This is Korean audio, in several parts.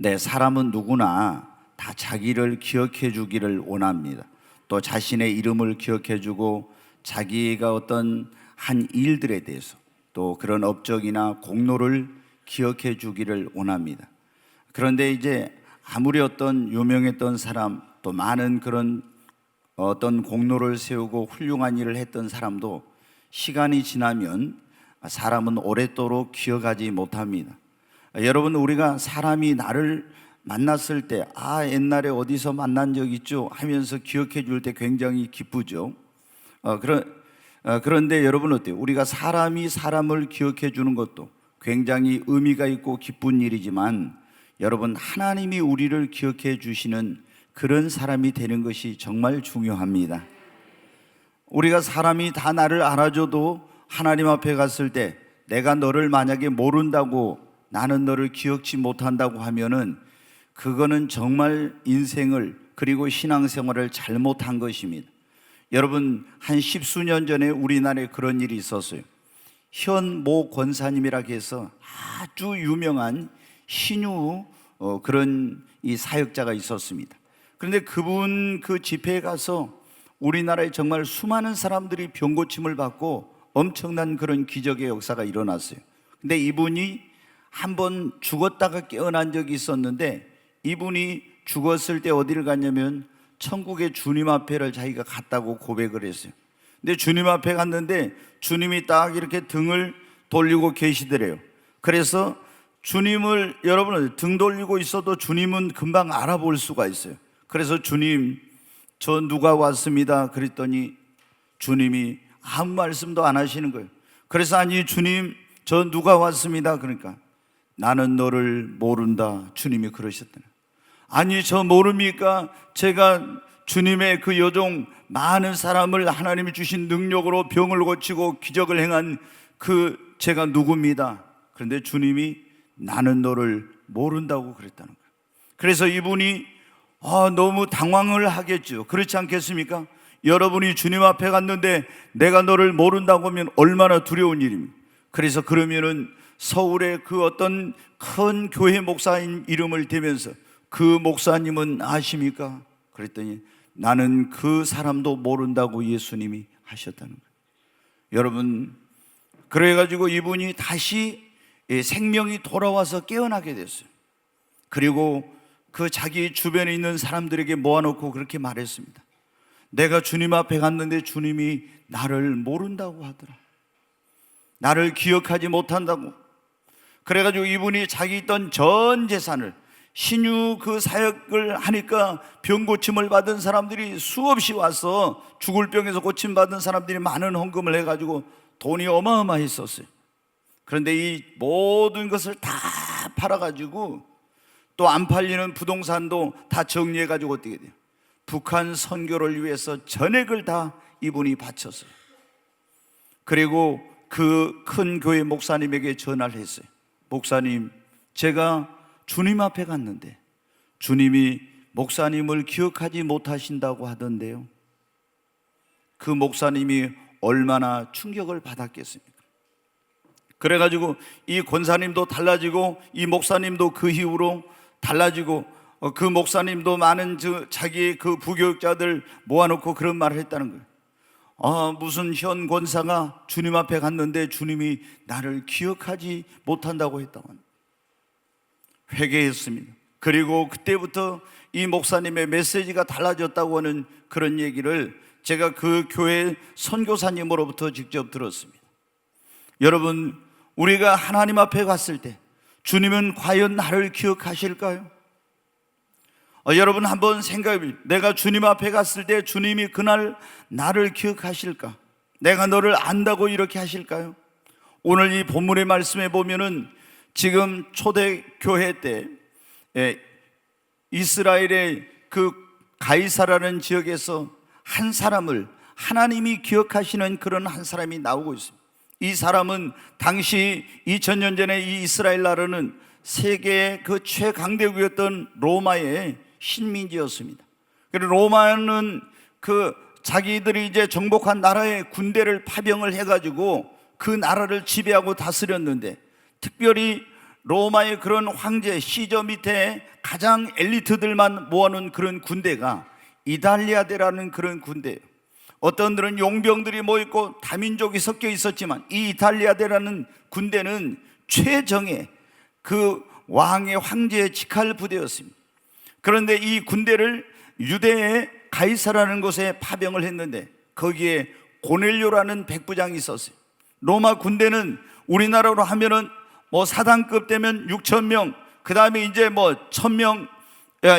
네, 사람은 누구나 다 자기를 기억해 주기를 원합니다. 또 자신의 이름을 기억해 주고 자기가 어떤 한 일들에 대해서 또 그런 업적이나 공로를 기억해 주기를 원합니다. 그런데 이제 아무리 어떤 유명했던 사람, 또 많은 그런 어떤 공로를 세우고 훌륭한 일을 했던 사람도 시간이 지나면 사람은 오랫도록 기억하지 못합니다. 여러분, 우리가 사람이 나를 만났을 때 옛날에 어디서 만난 적 있죠 하면서 기억해 줄 때 굉장히 기쁘죠. 그런데 여러분 어때요? 우리가 사람이 사람을 기억해 주는 것도 굉장히 의미가 있고 기쁜 일이지만, 여러분, 하나님이 우리를 기억해 주시는 그런 사람이 되는 것이 정말 중요합니다. 우리가 사람이 다 나를 알아줘도 하나님 앞에 갔을 때 내가 너를 만약에 모른다고, 나는 너를 기억지 못한다고 하면은 그거는 정말 인생을, 그리고 신앙생활을 잘못한 것입니다. 여러분, 한 십수년 전에 우리나라에 그런 일이 있었어요. 현모 권사님이라고 해서 아주 유명한 신유 그런 이 사역자가 있었습니다. 그런데 그분 그 집회에 가서 우리나라에 정말 수많은 사람들이 병고침을 받고 엄청난 그런 기적의 역사가 일어났어요. 근데 이분이 한번 죽었다가 깨어난 적이 있었는데, 이분이 죽었을 때 어디를 갔냐면 천국의 주님 앞에를 자기가 갔다고 고백을 했어요. 근데 주님 앞에 갔는데 주님이 딱 이렇게 등을 돌리고 계시더래요. 그래서 주님을, 여러분, 등 돌리고 있어도 주님은 금방 알아볼 수가 있어요. 그래서 주님, 저 누가 왔습니다 그랬더니 주님이 아무 말씀도 안 하시는 거예요. 그래서 아니 주님, 저 누가 왔습니다 그러니까 나는 너를 모른다 주님이 그러셨더니, 아니 저 모릅니까? 제가 주님의 그 여종 많은 사람을 하나님이 주신 능력으로 병을 고치고 기적을 행한 그 제가 누굽니다. 그런데 주님이 나는 너를 모른다고 그랬다는 거예요. 그래서 이분이 너무 당황을 하겠죠. 그렇지 않겠습니까? 여러분이 주님 앞에 갔는데 내가 너를 모른다고 하면 얼마나 두려운 일입니까? 그래서 그러면은 서울의 그 어떤 큰 교회 목사님 이름을 대면서 그 목사님은 아십니까? 그랬더니 나는 그 사람도 모른다고 예수님이 하셨다는 거예요. 여러분, 그래가지고 이분이 다시 생명이 돌아와서 깨어나게 됐어요. 그리고 그 자기 주변에 있는 사람들에게 모아놓고 그렇게 말했습니다. 내가 주님 앞에 갔는데 주님이 나를 모른다고 하더라. 나를 기억하지 못한다고. 그래가지고 이분이 자기 있던 전 재산을, 신유 그 사역을 하니까 병고침을 받은 사람들이 수없이 와서, 죽을 병에서 고침받은 사람들이 많은 헌금을 해가지고 돈이 어마어마했었어요. 그런데 이 모든 것을 다 팔아가지고 또 안 팔리는 부동산도 다 정리해가지고 어떻게 돼요? 북한 선교를 위해서 전액을 다 이분이 바쳤어요. 그리고 그 큰 교회 목사님에게 전화를 했어요. 목사님, 제가 주님 앞에 갔는데 주님이 목사님을 기억하지 못하신다고 하던데요. 그 목사님이 얼마나 충격을 받았겠습니까? 그래가지고 이 권사님도 달라지고 이 목사님도 그 이후로 달라지고, 그 목사님도 많은 자기의 그 부교육자들 모아놓고 그런 말을 했다는 거예요. 무슨 현 권사가 주님 앞에 갔는데 주님이 나를 기억하지 못한다고 했다고 합니다. 회개했습니다. 그리고 그때부터 이 목사님의 메시지가 달라졌다고 하는 그런 얘기를 제가 그 교회 선교사님으로부터 직접 들었습니다. 여러분, 우리가 하나님 앞에 갔을 때 주님은 과연 나를 기억하실까요? 여러분 한번 생각해보세요. 내가 주님 앞에 갔을 때 주님이 그날 나를 기억하실까? 내가 너를 안다고 이렇게 하실까요? 오늘 이 본문의 말씀에 보면은 지금 초대교회 때 이스라엘의 그 가이사라는 지역에서 한 사람을 하나님이 기억하시는 그런 한 사람이 나오고 있습니다. 이 사람은 당시 2000년 전에 이 이스라엘 나라는 세계의 그 최강대국이었던 로마의 식민지였습니다. 그리고 로마는 그 자기들이 이제 정복한 나라의 군대를 파병을 해가지고 그 나라를 지배하고 다스렸는데, 특별히 로마의 그런 황제 시저 밑에 가장 엘리트들만 모아놓은 그런 군대가 이탈리아대라는 그런 군대예요. 어떤 들은 용병들이 모였고 다민족이 섞여 있었지만 이 이탈리아대라는 군대는 최정예 그 왕의 황제의 직할 부대였습니다. 그런데 이 군대를 유대의 가이사라는 곳에 파병을 했는데 거기에 고넬료라는 백부장이 있었어요. 로마 군대는 우리나라로 하면은 뭐 사단급 되면 6,000명, 그 다음에 이제 뭐 1,000명,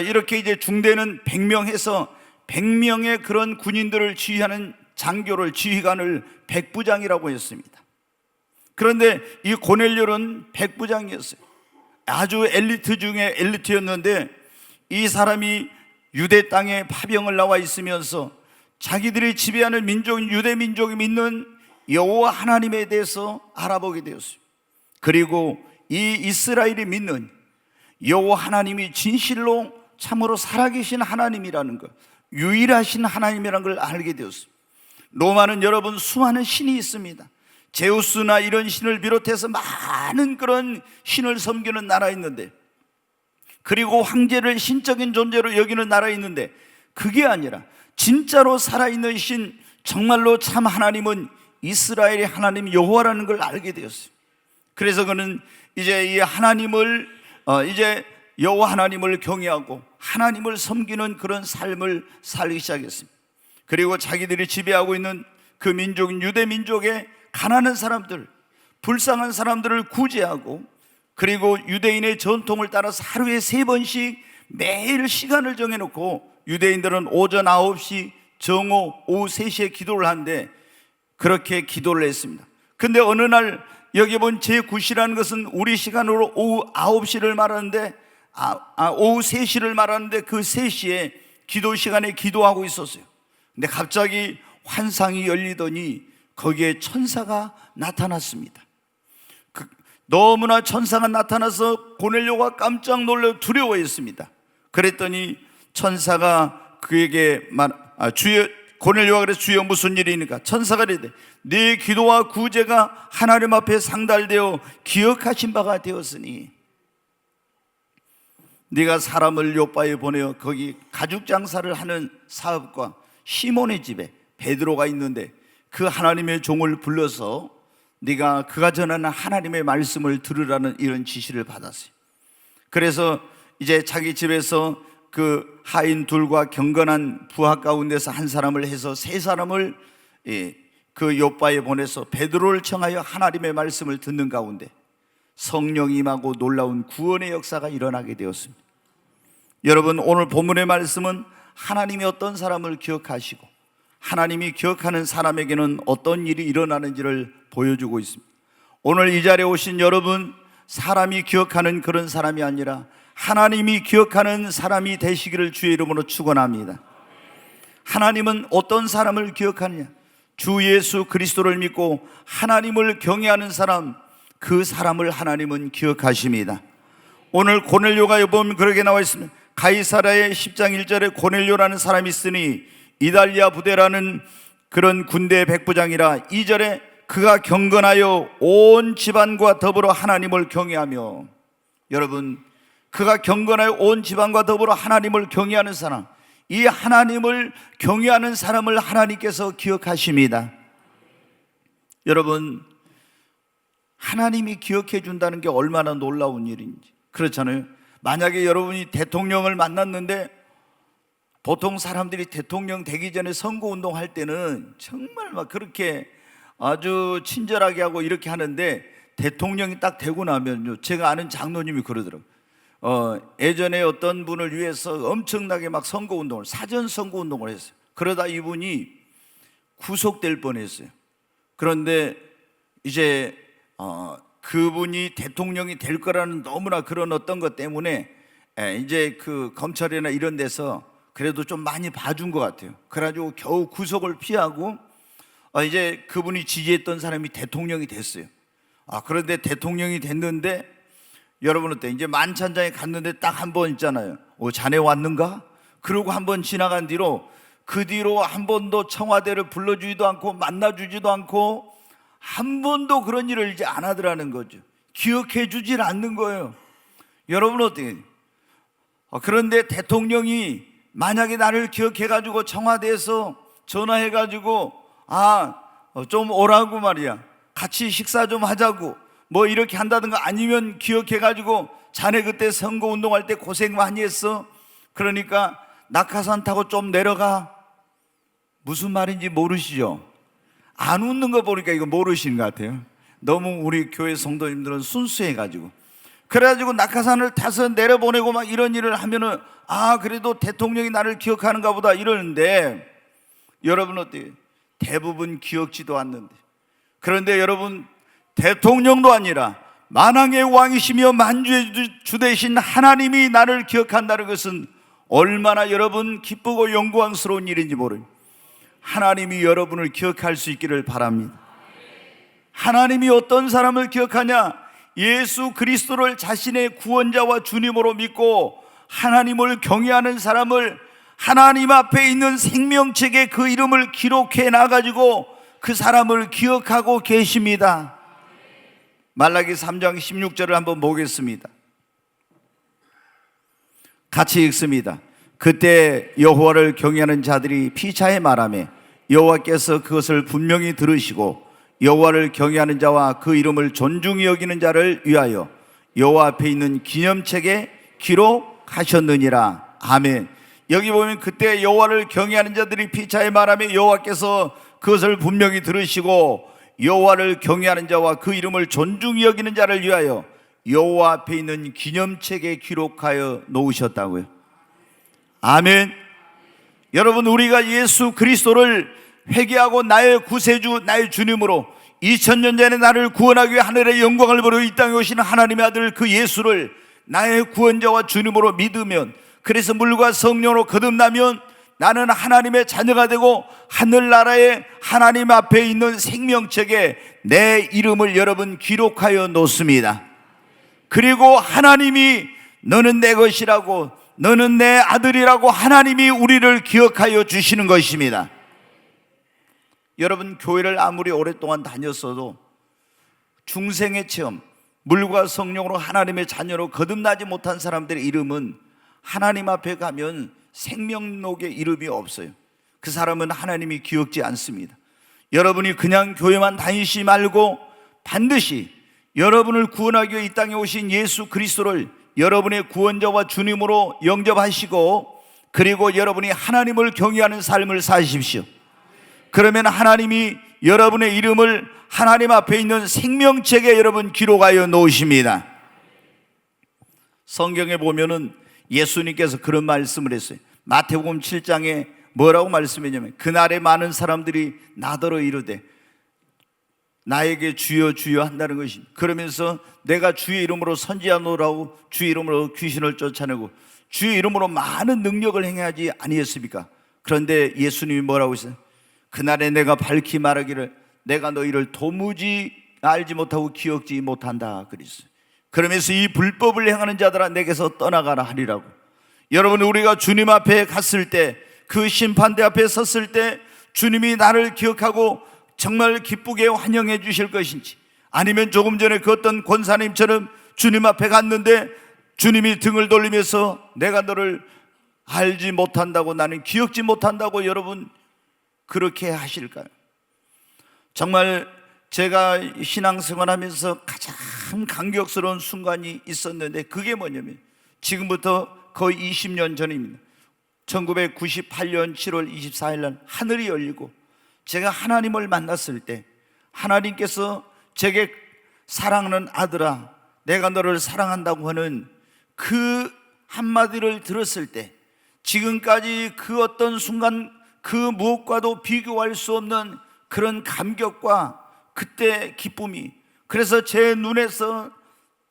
이렇게 이제 중대는 100명 해서 100명의 그런 군인들을 지휘하는 장교를, 지휘관을 백부장이라고 했습니다. 그런데 이 고넬료는 백부장이었어요. 아주 엘리트 중에 엘리트였는데 이 사람이 유대 땅에 파병을 나와 있으면서 자기들이 지배하는 민족인 유대 민족이 믿는 여호와 하나님에 대해서 알아보게 되었어요. 그리고 이 이스라엘이 믿는 여호와 하나님이 진실로 참으로 살아계신 하나님이라는 것, 유일하신 하나님이라는 걸 알게 되었어요. 로마는 여러분 수많은 신이 있습니다. 제우스나 이런 신을 비롯해서 많은 그런 신을 섬기는 나라 있는데, 그리고 황제를 신적인 존재로 여기는 나라 있는데, 그게 아니라 진짜로 살아있는 신, 정말로 참 하나님은 이스라엘의 하나님 여호와라는 걸 알게 되었어요. 그래서 그는 이제 이 하나님을 이제 여호와 하나님을 경외하고 하나님을 섬기는 그런 삶을 살기 시작했습니다. 그리고 자기들이 지배하고 있는 그 민족인 유대 민족의 가난한 사람들, 불쌍한 사람들을 구제하고, 그리고 유대인의 전통을 따라서 하루에 3번씩 매일 시간을 정해놓고 유대인들은 오전 9시, 정오, 오후 3시에 기도를 하는데 그렇게 기도를 했습니다. 근데 어느 날 여기 본 제9시라는 것은 우리 시간으로 오후 9시를 말하는데 오후 3시를 말하는데 그 3시에 기도 시간에 기도하고 있었어요. 근데 갑자기 환상이 열리더니 거기에 천사가 나타났습니다. 너무나 천사가 나타나서 고넬료가 깜짝 놀라 두려워했습니다. 그랬더니 천사가 그에게 주여, 고넬료가 그래서 주여 무슨 일이니까 천사가 이르되 네 기도와 구제가 하나님 앞에 상달되어 기억하신 바가 되었으니 네가 사람을 요바에 보내어 거기 가죽 장사를 하는 사업과 시몬의 집에 베드로가 있는데 그 하나님의 종을 불러서 네가 그가 전하는 하나님의 말씀을 들으라는 이런 지시를 받았어요. 그래서 이제 자기 집에서 그 하인 둘과 경건한 부하 가운데서 한 사람을 해서 3사람을 그 요바에 보내서 베드로를 청하여 하나님의 말씀을 듣는 가운데 성령이 임하고 놀라운 구원의 역사가 일어나게 되었습니다. 여러분, 오늘 본문의 말씀은 하나님이 어떤 사람을 기억하시고 하나님이 기억하는 사람에게는 어떤 일이 일어나는지를 보여주고 있습니다. 오늘 이 자리에 오신 여러분, 사람이 기억하는 그런 사람이 아니라 하나님이 기억하는 사람이 되시기를 주의 이름으로 축원합니다. 하나님은 어떤 사람을 기억하느냐? 주 예수 그리스도를 믿고 하나님을 경외하는 사람, 그 사람을 하나님은 기억하십니다. 오늘 고넬료가 보면 그렇게 나와 있습니다. 가이사라의 10장 1절에 고넬료라는 사람이 있으니 이달리아 부대라는 그런 군대의 백부장이라, 2절에 그가 경건하여 온 집안과 더불어 하나님을 경외하며, 여러분, 그가 경건하여 온 집안과 더불어 하나님을 경외하는 사람, 이 하나님을 경외하는 사람을 하나님께서 기억하십니다. 여러분, 하나님이 기억해 준다는 게 얼마나 놀라운 일인지. 그렇잖아요. 만약에 여러분이 대통령을 만났는데, 보통 사람들이 대통령 되기 전에 선거운동 할 때는 정말 막 그렇게 아주 친절하게 하고 이렇게 하는데, 대통령이 딱 되고 나면요, 제가 아는 장로님이 그러더라고요. 예전에 어떤 분을 위해서 엄청나게 막 선거운동을, 사전 선거운동을 했어요. 그러다 이분이 구속될 뻔했어요. 그런데 이제 그분이 대통령이 될 거라는 너무나 그런 어떤 것 때문에 이제 그 검찰이나 이런 데서 그래도 좀 많이 봐준 것 같아요. 그래가지고 겨우 구속을 피하고 이제 그분이 지지했던 사람이 대통령이 됐어요. 그런데 대통령이 됐는데, 여러분 어때? 이제 만찬장에 갔는데 딱 한 번 있잖아요. 자네 왔는가? 그러고 한 번 지나간 뒤로 그 뒤로 한 번도 청와대를 불러주지도 않고 만나주지도 않고 한 번도 그런 일을 이제 안 하더라는 거죠. 기억해 주질 않는 거예요. 여러분 어떻게? 그런데 대통령이 만약에 나를 기억해 가지고 청와대에서 전화해 가지고 좀 오라고 말이야, 같이 식사 좀 하자고 뭐 이렇게 한다든가, 아니면 기억해 가지고 자네 그때 선거 운동할 때 고생 많이 했어, 그러니까 낙하산 타고 좀 내려가. 무슨 말인지 모르시죠? 안 웃는 거 보니까 이거 모르시는 것 같아요. 너무 우리 교회 성도님들은 순수해 가지고, 그래가지고 낙하산을 타서 내려보내고 막 이런 일을 하면은 그래도 대통령이 나를 기억하는가 보다 이러는데, 여러분 어때요? 대부분 기억지도 않는데. 그런데 여러분, 대통령도 아니라 만왕의 왕이시며 만주의 주 되신 하나님이 나를 기억한다는 것은 얼마나 여러분 기쁘고 영광스러운 일인지 모릅니다. 하나님이 여러분을 기억할 수 있기를 바랍니다. 하나님이 어떤 사람을 기억하냐? 예수 그리스도를 자신의 구원자와 주님으로 믿고 하나님을 경외하는 사람을 하나님 앞에 있는 생명책에 그 이름을 기록해 놔가지고 그 사람을 기억하고 계십니다. 말라기 3장 16절을 한번 보겠습니다. 같이 읽습니다. 그때 여호와를 경외하는 자들이 피차에 말하며 여호와께서 그것을 분명히 들으시고 여호와를 경외하는 자와 그 이름을 존중히 여기는 자를 위하여 여호와 앞에 있는 기념책에 기록하셨느니라. 아멘. 여기 보면 그때 여호와를 경외하는 자들이 피차에 말하며 여호와께서 그것을 분명히 들으시고 여호와를 경외하는 자와 그 이름을 존중히 여기는 자를 위하여 여호와 앞에 있는 기념책에 기록하여 놓으셨다고요. 아멘. 여러분, 우리가 예수 그리스도를 회개하고 나의 구세주, 나의 주님으로 2000년 전에 나를 구원하기 위해 하늘의 영광을 보려 이 땅에 오신 하나님의 아들 그 예수를 나의 구원자와 주님으로 믿으면, 그래서 물과 성령으로 거듭나면 나는 하나님의 자녀가 되고 하늘나라의 하나님 앞에 있는 생명책에 내 이름을 여러분 기록하여 놓습니다. 그리고 하나님이 너는 내 것이라고, 너는 내 아들이라고 하나님이 우리를 기억하여 주시는 것입니다. 여러분, 교회를 아무리 오랫동안 다녔어도 중생의 체험, 물과 성령으로 하나님의 자녀로 거듭나지 못한 사람들의 이름은 하나님 앞에 가면 생명록에 이름이 없어요. 그 사람은 하나님이 기억지 않습니다. 여러분이 그냥 교회만 다니시 말고 반드시 여러분을 구원하기 위해 이 땅에 오신 예수 그리스도를 여러분의 구원자와 주님으로 영접하시고, 그리고 여러분이 하나님을 경외하는 삶을 사십시오. 그러면 하나님이 여러분의 이름을 하나님 앞에 있는 생명책에 여러분 기록하여 놓으십니다. 성경에 보면은 예수님께서 그런 말씀을 했어요. 마태복음 7장에 뭐라고 말씀했냐면, 그날에 많은 사람들이 나더러 이르되 나에게 주여 주여 한다는 것입니다. 그러면서 내가 주의 이름으로 선지하노라고 주의 이름으로 귀신을 쫓아내고 주의 이름으로 많은 능력을 행하지 아니했습니까? 그런데 예수님이 뭐라고 했어요? 그날에 내가 밝히 말하기를 내가 너희를 도무지 알지 못하고 기억지 못한다 그랬어요. 그러면서 이 불법을 행하는 자들아 내게서 떠나가라 하리라고. 여러분, 우리가 주님 앞에 갔을 때, 그 심판대 앞에 섰을 때 주님이 나를 기억하고 정말 기쁘게 환영해 주실 것인지, 아니면 조금 전에 그 어떤 권사님처럼 주님 앞에 갔는데 주님이 등을 돌리면서 내가 너를 알지 못한다고, 나는 기억지 못한다고 여러분 그렇게 하실까요? 정말 제가 신앙생활하면서 가장 감격스러운 순간이 있었는데, 그게 뭐냐면 지금부터 거의 20년 전입니다. 1998년 7월 24일 날 하늘이 열리고 제가 하나님을 만났을 때, 하나님께서 제게 사랑하는 아들아 내가 너를 사랑한다고 하는 그 한마디를 들었을 때, 지금까지 그 어떤 순간 그 무엇과도 비교할 수 없는 그런 감격과 그때 기쁨이, 그래서 제 눈에서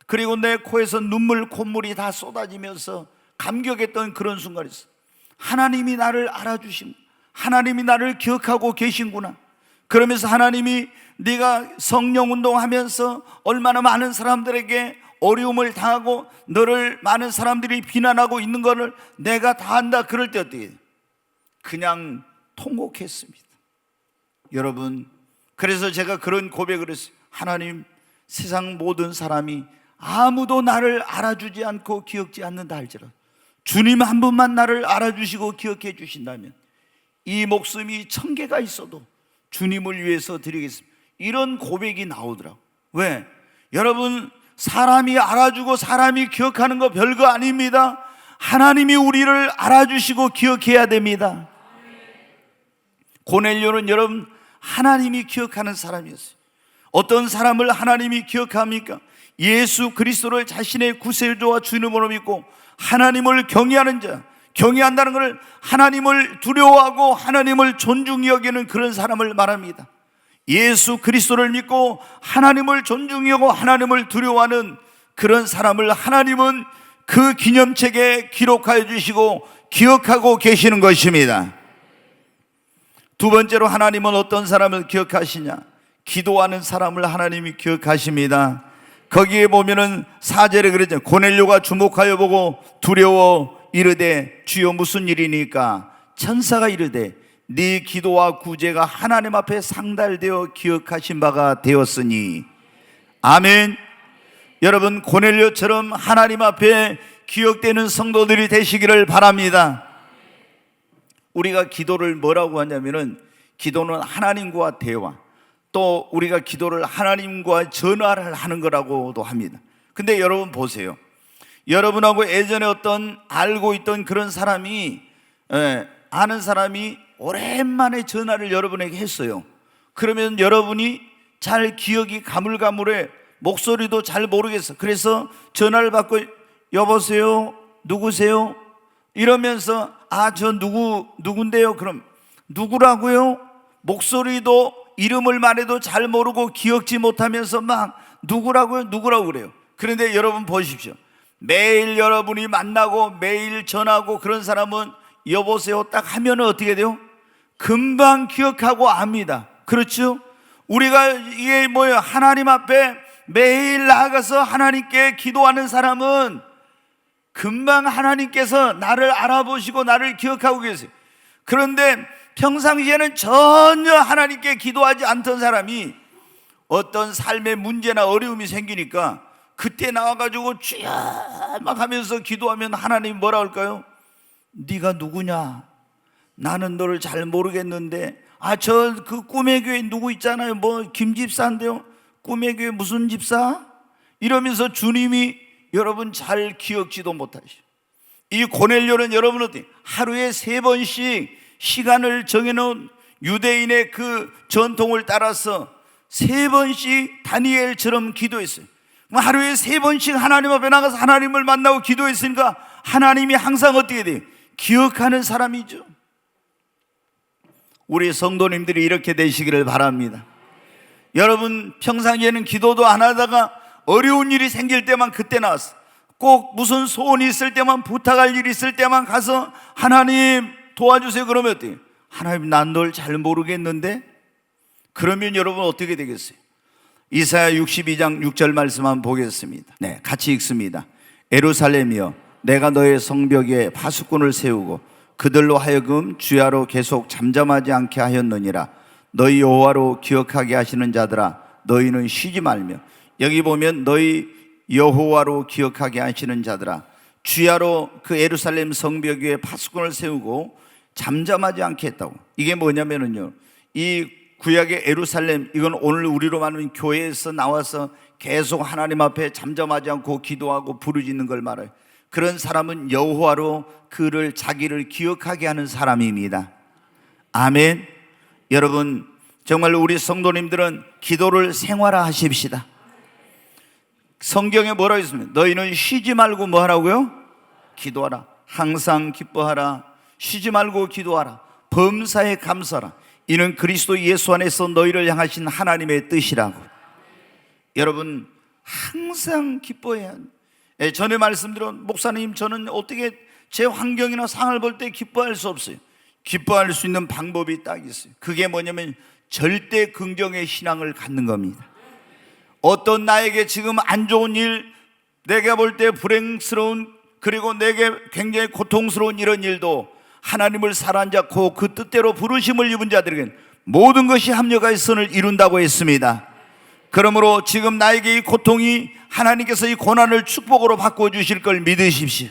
그리고 내 코에서 눈물 콧물이 다 쏟아지면서 감격했던 그런 순간이 있어요. 하나님이 나를 알아주신, 하나님이 나를 기억하고 계신구나. 그러면서 하나님이 네가 성령 운동하면서 얼마나 많은 사람들에게 어려움을 당하고 너를 많은 사람들이 비난하고 있는 것을 내가 다 안다. 그럴 때 어떻게 해요? 그냥 통곡했습니다. 여러분, 그래서 제가 그런 고백을 했어요. 하나님, 세상 모든 사람이 아무도 나를 알아주지 않고 기억지 않는다 할지라도 주님 한 분만 나를 알아주시고 기억해 주신다면 이 목숨이 1000개가 있어도 주님을 위해서 드리겠습니다. 이런 고백이 나오더라고요. 왜? 여러분, 사람이 알아주고 사람이 기억하는 거 별거 아닙니다. 하나님이 우리를 알아주시고 기억해야 됩니다. 고넬료는 여러분 하나님이 기억하는 사람이었어요. 어떤 사람을 하나님이 기억합니까? 예수 그리스도를 자신의 구세주와 주님으로 믿고 하나님을 경외하는 자, 경외한다는 것을 하나님을 두려워하고 하나님을 존중히 여기는 그런 사람을 말합니다. 예수 그리스도를 믿고 하나님을 존중히 여기고 하나님을 두려워하는 그런 사람을 하나님은 그 기념책에 기록하여 주시고 기억하고 계시는 것입니다. 두 번째로 하나님은 어떤 사람을 기억하시냐? 기도하는 사람을 하나님이 기억하십니다. 거기에 보면은 4절에 그랬죠. 고넬료가 주목하여 보고 두려워 이르되 주여 무슨 일이니까? 천사가 이르되 네 기도와 구제가 하나님 앞에 상달되어 기억하신 바가 되었으니. 아멘. 여러분, 고넬료처럼 하나님 앞에 기억되는 성도들이 되시기를 바랍니다. 우리가 기도를 뭐라고 하냐면은 기도는 하나님과 대화, 또 우리가 기도를 하나님과 전화를 하는 거라고도 합니다. 근데 여러분 보세요. 여러분하고 예전에 어떤 알고 있던 그런 사람이, 아는 사람이 오랜만에 전화를 여러분에게 했어요. 그러면 여러분이 잘 기억이 가물가물해, 목소리도 잘 모르겠어. 그래서 전화를 받고 여보세요? 누구세요? 이러면서 저 누군데요? 그럼 누구라고요? 목소리도 이름을 말해도 잘 모르고 기억지 못하면서 막 누구라고요? 누구라고 그래요. 그런데 여러분 보십시오. 매일 여러분이 만나고 매일 전화하고 그런 사람은 여보세요 딱 하면 어떻게 돼요? 금방 기억하고 압니다. 그렇죠? 우리가 이게 뭐예요? 하나님 앞에 매일 나아가서 하나님께 기도하는 사람은 금방 하나님께서 나를 알아보시고 나를 기억하고 계세요. 그런데 평상시에는 전혀 하나님께 기도하지 않던 사람이 어떤 삶의 문제나 어려움이 생기니까 그때 나와가지고 주여 막 하면서 기도하면 하나님이 뭐라 할까요? 네가 누구냐? 나는 너를 잘 모르겠는데 저 그 꿈의 교회 누구 있잖아요. 뭐 김집사인데요. 꿈의 교회 무슨 집사? 이러면서 주님이 여러분 잘 기억지도 못하시죠. 이 고넬료는 여러분 어때? 하루에 3번씩 시간을 정해놓은 유대인의 그 전통을 따라서 3번씩 다니엘처럼 기도했어요. 하루에 3번씩 하나님 앞에 나가서 하나님을 만나고 기도했으니까 하나님이 항상 어떻게 돼요? 기억하는 사람이죠. 우리 성도님들이 이렇게 되시기를 바랍니다. 여러분 평상시에는 기도도 안 하다가 어려운 일이 생길 때만 그때 나왔어. 꼭 무슨 소원이 있을 때만, 부탁할 일이 있을 때만 가서 하나님 도와주세요 그러면 어때요? 하나님 난 널 잘 모르겠는데? 그러면 여러분 어떻게 되겠어요? 이사야 62장 6절 말씀 한번 보겠습니다. 네, 같이 읽습니다. 예루살렘이여 내가 너의 성벽에 파수꾼을 세우고 그들로 하여금 주야로 계속 잠잠하지 않게 하였느니라. 너희 여호와로 기억하게 하시는 자들아 너희는 쉬지 말며. 여기 보면 너희 여호와로 기억하게 하시는 자들아, 주야로 그 예루살렘 성벽 위에 파수꾼을 세우고 잠잠하지 않게 했다고. 이게 뭐냐면요, 이 구약의 예루살렘, 이건 오늘 우리로 말하면 교회에서 나와서 계속 하나님 앞에 잠잠하지 않고 기도하고 부르짖는 걸 말해요. 그런 사람은 여호와로 그를 자기를 기억하게 하는 사람입니다. 아멘. 여러분 정말 우리 성도님들은 기도를 생활화하십시다. 성경에 뭐라고 있습니까? 너희는 쉬지 말고 뭐 하라고요? 기도하라. 항상 기뻐하라. 쉬지 말고 기도하라. 범사에 감사하라. 이는 그리스도 예수 안에서 너희를 향하신 하나님의 뜻이라고. 여러분 항상 기뻐해야 합니다. 전에 말씀드린 목사님, 저는 어떻게 제 환경이나 상황을 볼 때 기뻐할 수 없어요. 기뻐할 수 있는 방법이 딱 있어요. 그게 뭐냐면 절대 긍정의 신앙을 갖는 겁니다. 어떤 나에게 지금 안 좋은 일, 내가 볼 때 불행스러운, 그리고 내게 굉장히 고통스러운 이런 일도 하나님을 사랑잡고 그 뜻대로 부르심을 입은 자들에게는 모든 것이 합력하여 선을 이룬다고 했습니다. 그러므로 지금 나에게 이 고통이 하나님께서 이 고난을 축복으로 바꿔주실 걸 믿으십시오.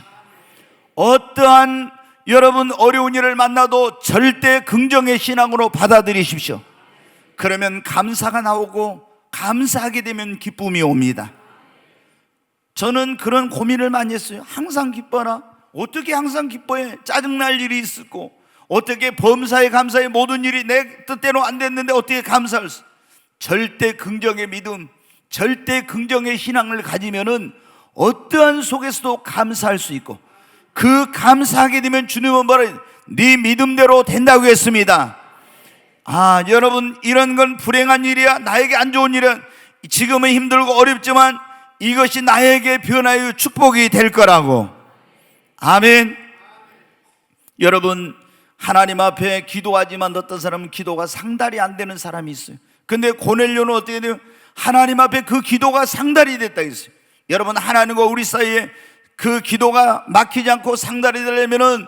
어떠한 여러분 어려운 일을 만나도 절대 긍정의 신앙으로 받아들이십시오. 그러면 감사가 나오고 감사하게 되면 기쁨이 옵니다. 저는 그런 고민을 많이 했어요. 항상 기뻐라. 어떻게 항상 기뻐해? 짜증날 일이 있었고, 어떻게 범사에 감사해 모든 일이 내 뜻대로 안 됐는데 어떻게 감사할 수? 절대 긍정의 믿음, 절대 긍정의 신앙을 가지면은 어떠한 속에서도 감사할 수 있고, 그 감사하게 되면 주님은 뭐라, 네 믿음대로 된다고 했습니다. 여러분, 이런 건 불행한 일이야, 나에게 안 좋은 일이야, 지금은 힘들고 어렵지만 이것이 나에게 변화의 축복이 될 거라고. 아멘. 여러분, 하나님 앞에 기도하지만 어떤 사람은 기도가 상달이 안 되는 사람이 있어요. 근데 고넬료는 어떻게 돼요? 하나님 앞에 그 기도가 상달이 됐다 했어요. 여러분, 하나님과 우리 사이에 그 기도가 막히지 않고 상달이 되려면은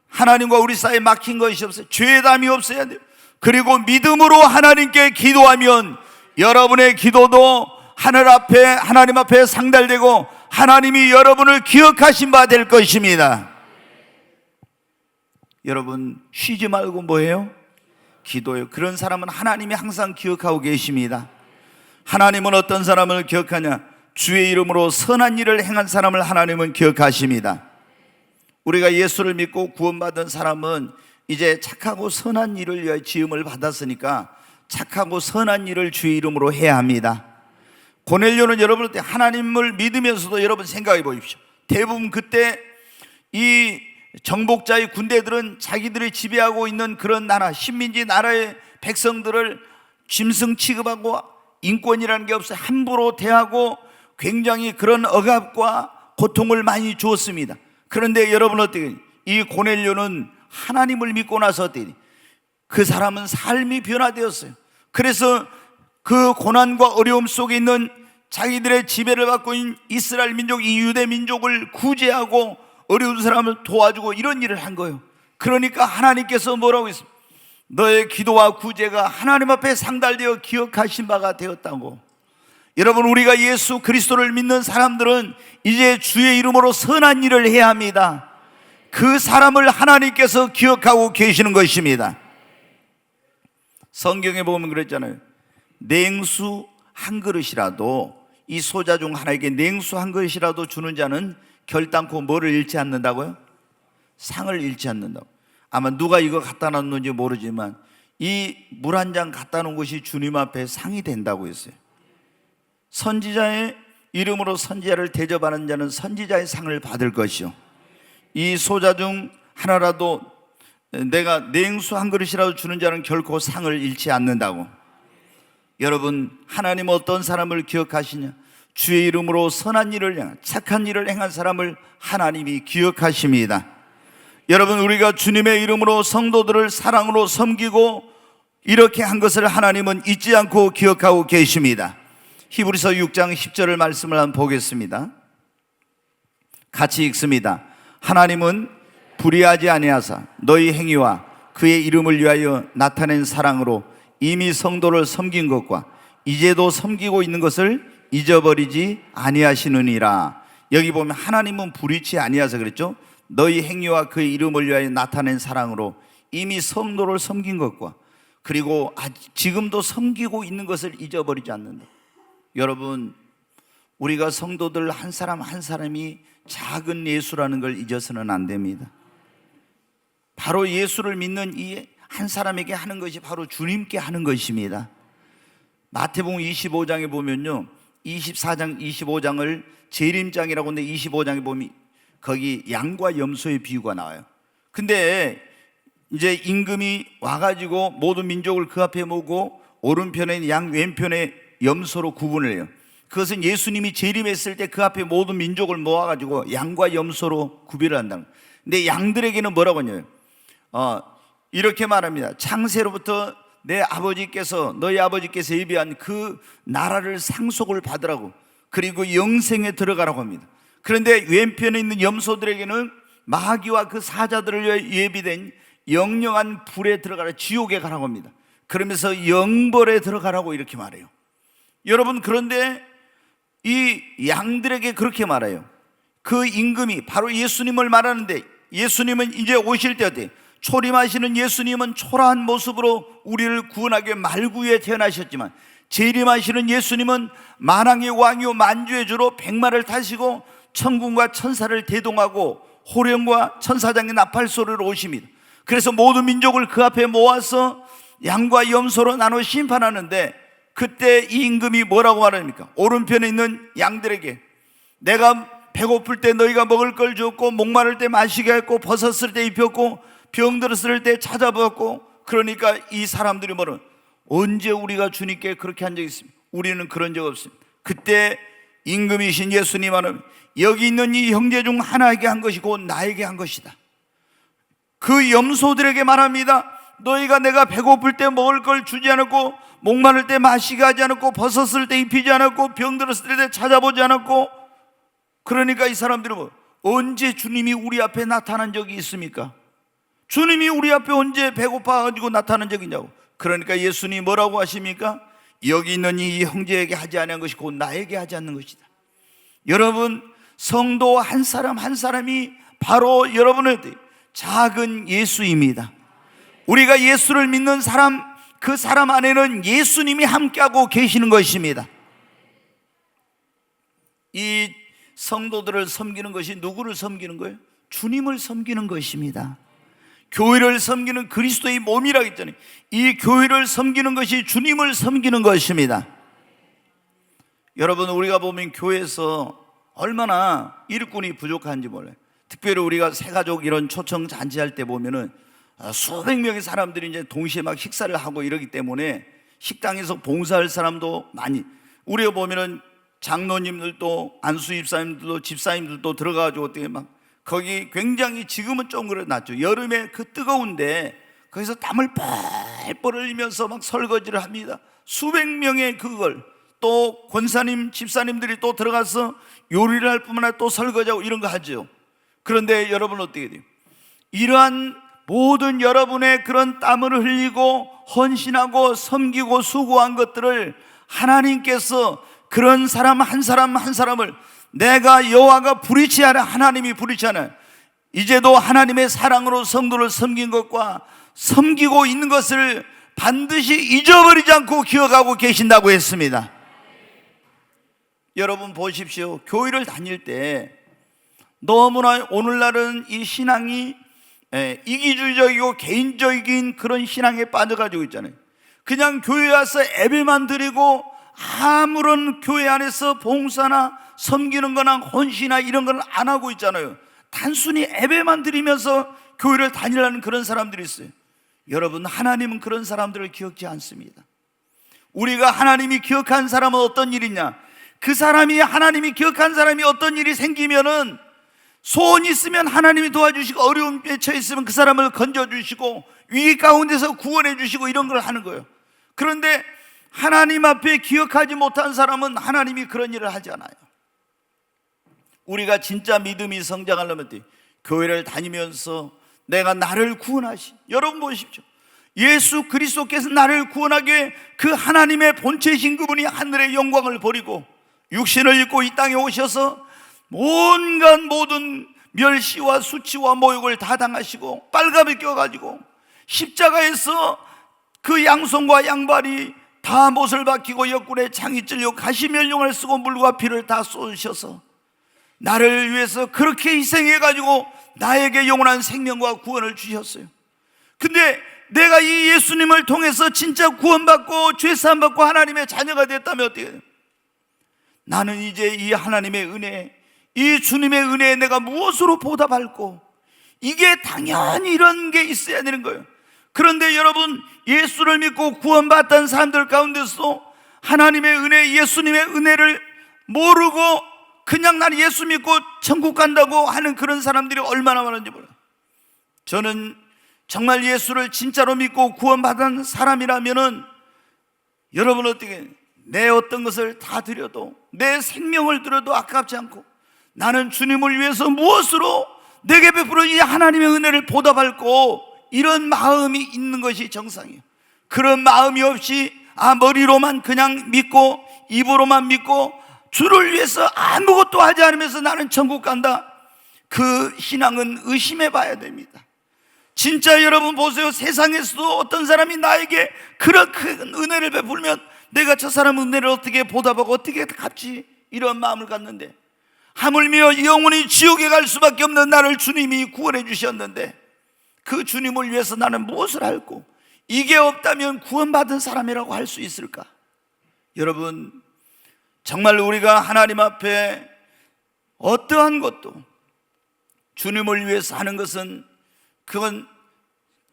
하나님과 우리 사이에 막힌 것이 없어요. 죄담이 없어야 돼요. 그리고 믿음으로 하나님께 기도하면 여러분의 기도도 하나님 앞에 상달되고 하나님이 여러분을 기억하신 바 될 것입니다. 여러분, 쉬지 말고 뭐예요? 기도요. 그런 사람은 하나님이 항상 기억하고 계십니다. 하나님은 어떤 사람을 기억하냐? 주의 이름으로 선한 일을 행한 사람을 하나님은 기억하십니다. 우리가 예수를 믿고 구원받은 사람은 이제 착하고 선한 일을 위하여 지음을 받았으니까 착하고 선한 일을 주의 이름으로 해야 합니다. 고넬료는 여러분 하나님을 믿으면서도 여러분 생각해 보십시오. 대부분 그때 이 정복자의 군대들은 자기들이 지배하고 있는 그런 나라, 식민지 나라의 백성들을 짐승 취급하고 인권이라는 게 없어요. 함부로 대하고 굉장히 그런 억압과 고통을 많이 주었습니다. 그런데 여러분 어떻게, 이 고넬료는 하나님을 믿고 나서 어떻게, 그 사람은 삶이 변화되었어요. 그래서 그 고난과 어려움 속에 있는 자기들의 지배를 받고 있는 이스라엘 민족, 이 유대 민족을 구제하고 어려운 사람을 도와주고 이런 일을 한 거예요. 그러니까 하나님께서 뭐라고 했습니까? 너의 기도와 구제가 하나님 앞에 상달되어 기억하신 바가 되었다고. 여러분, 우리가 예수 그리스도를 믿는 사람들은 이제 주의 이름으로 선한 일을 해야 합니다. 그 사람을 하나님께서 기억하고 계시는 것입니다. 성경에 보면 그랬잖아요. 냉수 한 그릇이라도, 이 소자 중 하나에게 냉수 한 그릇이라도 주는 자는 결단코 뭐를 잃지 않는다고요? 상을 잃지 않는다고. 아마 누가 이거 갖다 놨는지 모르지만 이 물 한 잔 갖다 놓은 것이 주님 앞에 상이 된다고 했어요. 선지자의 이름으로 선지자를 대접하는 자는 선지자의 상을 받을 것이요, 이 소자 중 하나라도 내가 냉수 한 그릇이라도 주는 자는 결코 상을 잃지 않는다고. 여러분, 하나님은 어떤 사람을 기억하시냐? 주의 이름으로 선한 일을 행한, 착한 일을 행한 사람을 하나님이 기억하십니다. 여러분, 우리가 주님의 이름으로 성도들을 사랑으로 섬기고 이렇게 한 것을 하나님은 잊지 않고 기억하고 계십니다. 히브리서 6장 10절을 말씀을 한번 보겠습니다. 같이 읽습니다. 하나님은 불의하지 아니하사 너희 행위와 그의 이름을 위하여 나타낸 사랑으로 이미 성도를 섬긴 것과 이제도 섬기고 있는 것을 잊어버리지 아니하시느니라. 여기 보면 하나님은 불의치 아니하사 그랬죠. 너희 행위와 그의 이름을 위하여 나타낸 사랑으로 이미 성도를 섬긴 것과 그리고 지금도 섬기고 있는 것을 잊어버리지 않는다. 여러분, 우리가 성도들 한 사람 한 사람이 작은 예수라는 걸 잊어서는 안 됩니다. 바로 예수를 믿는 이 한 사람에게 하는 것이 바로 주님께 하는 것입니다. 마태복음 25장에 보면요, 24장 25장을 재림장이라고 하는데 25장에 보면 거기 양과 염소의 비유가 나와요. 근데 이제 임금이 와가지고 모든 민족을 그 앞에 모으고 오른편에 양, 왼편에 염소로 구분을 해요. 그것은 예수님이 재림했을 때 그 앞에 모든 민족을 모아가지고 양과 염소로 구별을 한다는 거예요. 근데 양들에게는 뭐라고 하냐면 이렇게 말합니다. 창세로부터 내 아버지께서, 너희 아버지께서 예비한 그 나라를 상속을 받으라고, 그리고 영생에 들어가라고 합니다. 그런데 왼편에 있는 염소들에게는 마귀와 그 사자들을 위해 예비된 영영한 불에 들어가라, 지옥에 가라고 합니다. 그러면서 영벌에 들어가라고 이렇게 말해요. 여러분, 그런데 이 양들에게 그렇게 말해요. 그 임금이 바로 예수님을 말하는데, 예수님은 이제 오실 때였대. 초림하시는 예수님은 초라한 모습으로 우리를 구원하기 위해 말구에 태어나셨지만, 재림하시는 예수님은 만왕의 왕이요 만주의 주로 백마를 타시고 천군과 천사를 대동하고 호령과 천사장의 나팔 소리로 오십니다. 그래서 모든 민족을 그 앞에 모아서 양과 염소로 나눠 심판하는데, 그때 이 임금이 뭐라고 말합니까? 오른편에 있는 양들에게 내가 배고플 때 너희가 먹을 걸 줬고, 목마를 때 마시게 했고, 벗었을 때 입혔고, 병들었을 때 찾아보았고. 그러니까 이 사람들이 뭐라, 언제 우리가 주님께 그렇게 한 적이 있습니까? 우리는 그런 적 없습니다. 그때 임금이신 예수님 말은 여기 있는 이 형제 중 하나에게 한 것이 곧 나에게 한 것이다. 그 염소들에게 말합니다. 너희가 내가 배고플 때 먹을 걸 주지 않았고, 목마를 때 마시게 하지 않았고, 벗었을 때 입히지 않았고, 병들었을 때 찾아보지 않았고. 그러니까 이 사람들은 뭐, 언제 주님이 우리 앞에 나타난 적이 있습니까? 주님이 우리 앞에 언제 배고파가지고 나타난 적이 있냐고. 그러니까 예수님이 뭐라고 하십니까? 여기 있는 이 형제에게 하지 않은 것이 곧 나에게 하지 않는 것이다. 여러분, 성도 한 사람 한 사람이 바로 여러분의 작은 예수입니다. 우리가 예수를 믿는 사람, 그 사람 안에는 예수님이 함께하고 계시는 것입니다. 이 성도들을 섬기는 것이 누구를 섬기는 거예요? 주님을 섬기는 것입니다. 교회를 섬기는 그리스도의 몸이라고 했잖아요. 이 교회를 섬기는 것이 주님을 섬기는 것입니다. 여러분, 우리가 보면 교회에서 얼마나 일꾼이 부족한지 몰라요. 특별히 우리가 새가족 이런 초청 잔치할 때 보면은 수백 명의 사람들이 이제 동시에 막 식사를 하고 이러기 때문에 식당에서 봉사할 사람도 많이, 우리가 보면은 장로님들도 안수 집사님들도 집사님들도 들어가가지고 어떻게 막 거기 굉장히, 지금은 좀 그래 낫죠. 여름에 그 뜨거운데 거기서 땀을 뻘뻘 흘리면서 막 설거지를 합니다. 수백 명의 그걸, 또 권사님 집사님들이 또 들어가서 요리를 할 뿐만 아니라 또 설거지하고 이런 거 하죠. 그런데 여러분 어떻게 돼요? 이러한 모든 여러분의 그런 땀을 흘리고 헌신하고 섬기고 수고한 것들을 하나님께서 그런 사람 한 사람 한 사람을, 내가 여호와가 불의치 않아 하나님이 불의치 않아 이제도 하나님의 사랑으로 성도를 섬긴 것과 섬기고 있는 것을 반드시 잊어버리지 않고 기억하고 계신다고 했습니다. 여러분 보십시오. 교회를 다닐 때 너무나 오늘날은 이 신앙이 이기주의적이고 개인적인 그런 신앙에 빠져가지고 있잖아요. 그냥 교회 와서 예배만 드리고 아무런 교회 안에서 봉사나 섬기는 거나 헌신이나 이런 걸 안 하고 있잖아요. 단순히 예배만 드리면서 교회를 다니라는 그런 사람들이 있어요. 여러분, 하나님은 그런 사람들을 기억지 않습니다. 우리가 하나님이 기억한 사람은 어떤 일이냐, 그 사람이, 하나님이 기억한 사람이 어떤 일이 생기면은 소원이 있으면 하나님이 도와주시고, 어려움에 처해 있으면 그 사람을 건져주시고 위기 가운데서 구원해 주시고 이런 걸 하는 거예요. 그런데 하나님 앞에 기억하지 못한 사람은 하나님이 그런 일을 하지 않아요. 우리가 진짜 믿음이 성장하려면 교회를 다니면서 내가 나를 구원하신, 여러분 보십시오. 예수 그리스도께서 나를 구원하기 위해 그 하나님의 본체이신 그분이 하늘의 영광을 버리고 육신을 입고 이 땅에 오셔서 온갖 모든 멸시와 수치와 모욕을 다 당하시고 빨갑을 껴가지고 십자가에서 그 양손과 양발이 다 못을 박히고 옆구리에 창이 찔려 가시면용을 쓰고 물과 피를 다 쏟으셔서 나를 위해서 그렇게 희생해가지고 나에게 영원한 생명과 구원을 주셨어요. 근데 내가 이 예수님을 통해서 진짜 구원받고 죄사함받고 하나님의 자녀가 됐다면 어떻게 해요? 나는 이제 이 하나님의 은혜, 이 주님의 은혜에 내가 무엇으로 보답할고, 이게 당연히 이런 게 있어야 되는 거예요. 그런데 여러분, 예수를 믿고 구원받던 사람들 가운데서 하나님의 은혜, 예수님의 은혜를 모르고 그냥 난 예수 믿고 천국 간다고 하는 그런 사람들이 얼마나 많은지 몰라요. 저는 정말 예수를 진짜로 믿고 구원받은 사람이라면은 여러분 어떻게, 내 어떤 것을 다 드려도, 내 생명을 드려도 아깝지 않고 나는 주님을 위해서 무엇으로 내게 베풀어 이 하나님의 은혜를 보답할고, 이런 마음이 있는 것이 정상이에요. 그런 마음이 없이 머리로만 그냥 믿고 입으로만 믿고 주를 위해서 아무것도 하지 않으면서 나는 천국 간다, 그 신앙은 의심해 봐야 됩니다. 진짜 여러분 보세요. 세상에서도 어떤 사람이 나에게 그런 큰 은혜를 베풀면 내가 저 사람 은혜를 어떻게 보답하고 어떻게 갚지, 이런 마음을 갖는데, 하물며 영원히 지옥에 갈 수밖에 없는 나를 주님이 구원해 주셨는데 그 주님을 위해서 나는 무엇을 할고, 이게 없다면 구원받은 사람이라고 할 수 있을까? 여러분, 정말 우리가 하나님 앞에 어떠한 것도 주님을 위해서 하는 것은 그건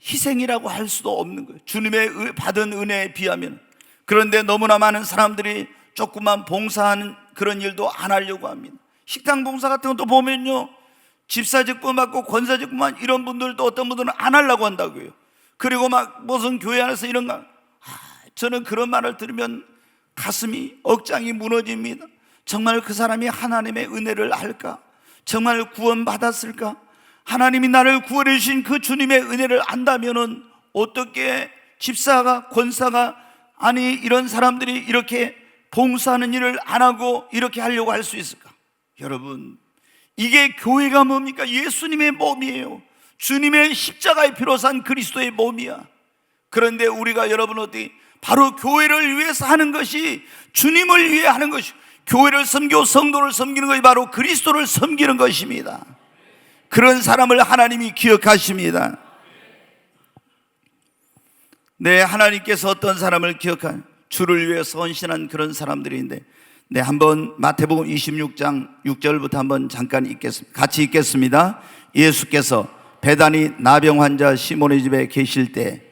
희생이라고 할 수도 없는 거예요. 주님의 받은 은혜에 비하면. 그런데 너무나 많은 사람들이 조그만 봉사하는 그런 일도 안 하려고 합니다. 식당 봉사 같은 것도 보면요, 집사직분 받고 권사직분 이런 분들도 어떤 분들은 안 하려고 한다고요. 그리고 막 무슨 교회 안에서 이런 거, 저는 그런 말을 들으면 가슴이, 억장이 무너집니다. 정말 그 사람이 하나님의 은혜를 알까? 정말 구원받았을까? 하나님이 나를 구원해 주신 그 주님의 은혜를 안다면은 어떻게 집사가, 권사가, 아니 이런 사람들이 이렇게 봉사하는 일을 안 하고 이렇게 하려고 할 수 있을까? 여러분, 이게 교회가 뭡니까? 예수님의 몸이에요. 주님의 십자가의 피로 산 그리스도의 몸이야. 그런데 우리가 여러분 어떻게, 바로 교회를 위해서 하는 것이, 주님을 위해 하는 것이, 교회를 섬기고 성도를 섬기는 것이 바로 그리스도를 섬기는 것입니다. 그런 사람을 하나님이 기억하십니다. 네, 하나님께서 어떤 사람을 기억한, 주를 위해서 헌신한 그런 사람들인데, 네, 한번 마태복음 26장 6절부터 한번 잠깐 읽겠습니다. 같이 읽겠습니다. 예수께서 베다니 나병 환자 시몬의 집에 계실 때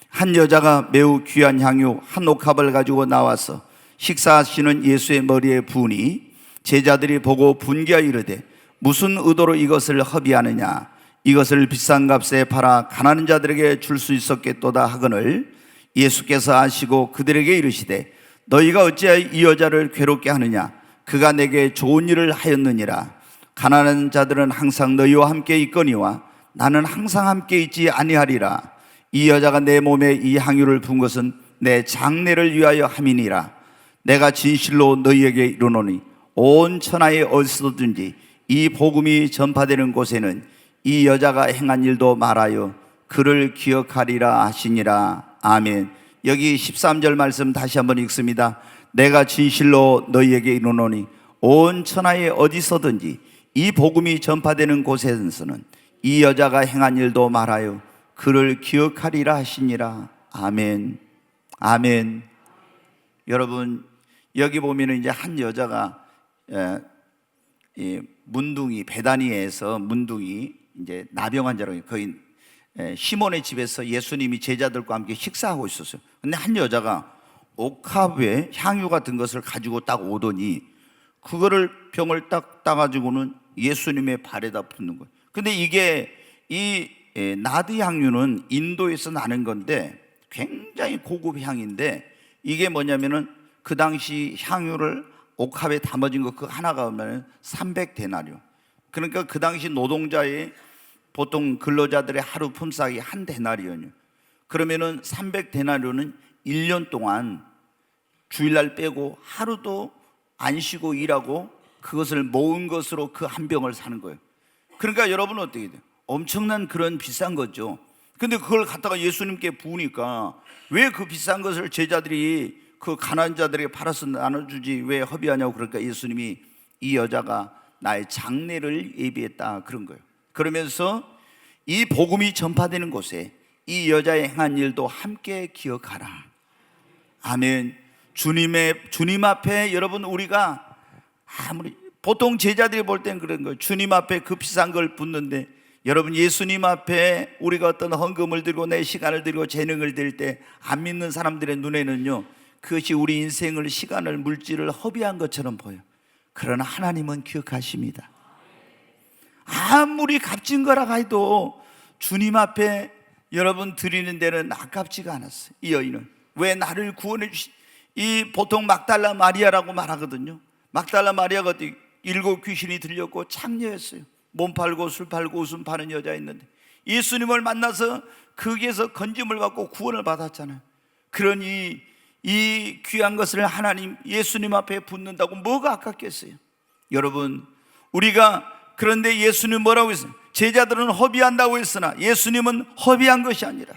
한 여자가 매우 귀한 향유 한 옥합을 가지고 나와서 식사하시는 예수의 머리에 부으니 제자들이 보고 분기하여 이르되 무슨 의도로 이것을 허비하느냐, 이것을 비싼 값에 팔아 가난한 자들에게 줄 수 있었겠도다 하거늘, 예수께서 아시고 그들에게 이르시되 너희가 어찌하여 이 여자를 괴롭게 하느냐, 그가 내게 좋은 일을 하였느니라. 가난한 자들은 항상 너희와 함께 있거니와 나는 항상 함께 있지 아니하리라. 이 여자가 내 몸에 이 향유를 분 것은 내 장례를 위하여 함이니라. 내가 진실로 너희에게 이르노니 온 천하에 어디서든지 이 복음이 전파되는 곳에는 이 여자가 행한 일도 말하여 그를 기억하리라 하시니라. 아멘. 여기 13절 말씀 다시 한번 읽습니다. 내가 진실로 너희에게 이르노니 온 천하에 어디서든지 이 복음이 전파되는 곳에서는 이 여자가 행한 일도 말하여 그를 기억하리라 하시니라. 아멘. 아멘. 여러분, 여기 보면은 이제 한 여자가 문둥이, 베다니에서 문둥이 이제 나병 환자로, 거의 시몬의 집에서 예수님이 제자들과 함께 식사하고 있었어요. 근데 한 여자가 옥합에 향유 같은 것을 가지고 딱 오더니 그거를 병을 딱 따가지고는 예수님의 발에다 붓는 거예요. 근데 이게 이 나드 향유는 인도에서 나는 건데 굉장히 고급 향인데, 이게 뭐냐면은 그 당시 향유를 옥합에 담아진 거 그 하나가 오면 300데나리온. 그러니까 그 당시 노동자의, 보통 근로자들의 하루 품삯이 한 데나리온이에요. 그러면은 300데나리온은 1년 동안 주일날 빼고 하루도 안 쉬고 일하고 그것을 모은 것으로 그 한 병을 사는 거예요. 그러니까 여러분은 어떻게 돼요? 엄청난 그런 비싼 거죠. 근데 그걸 갖다가 예수님께 부으니까 왜 그 비싼 것을 제자들이 그 가난한 자들에게 팔아서 나눠주지 왜 허비하냐고. 그러니까 예수님이 이 여자가 나의 장례를 예비했다 그런 거예요. 그러면서 이 복음이 전파되는 곳에 이 여자의 행한 일도 함께 기억하라. 아멘. 주님 앞에 여러분, 우리가 아무리 보통 제자들이 볼 땐 그런 거예요. 주님 앞에 그 비싼 걸 붓는데, 여러분 예수님 앞에 우리가 어떤 헌금을 들고 내 시간을 들고 재능을 들 때 안 믿는 사람들의 눈에는요, 그것이 우리 인생을, 시간을, 물질을 허비한 것처럼 보여요. 그러나 하나님은 기억하십니다. 아무리 값진 거라 해도 주님 앞에 여러분 드리는 데는 아깝지가 않았어요. 이 여인은 왜 나를 구원해 주신, 이 보통 막달라 마리아라고 말하거든요. 막달라 마리아가 7 귀신이 들렸고 창녀였어요. 몸 팔고 술 팔고 웃음 파는 여자였는데 예수님을 만나서 거기에서 건짐을 받고 구원을 받았잖아요. 그러니 이 귀한 것을 하나님 예수님 앞에 붓는다고 뭐가 아깝겠어요? 여러분, 우리가 그런데 예수님 뭐라고 했어요? 제자들은 허비한다고 했으나 예수님은 허비한 것이 아니라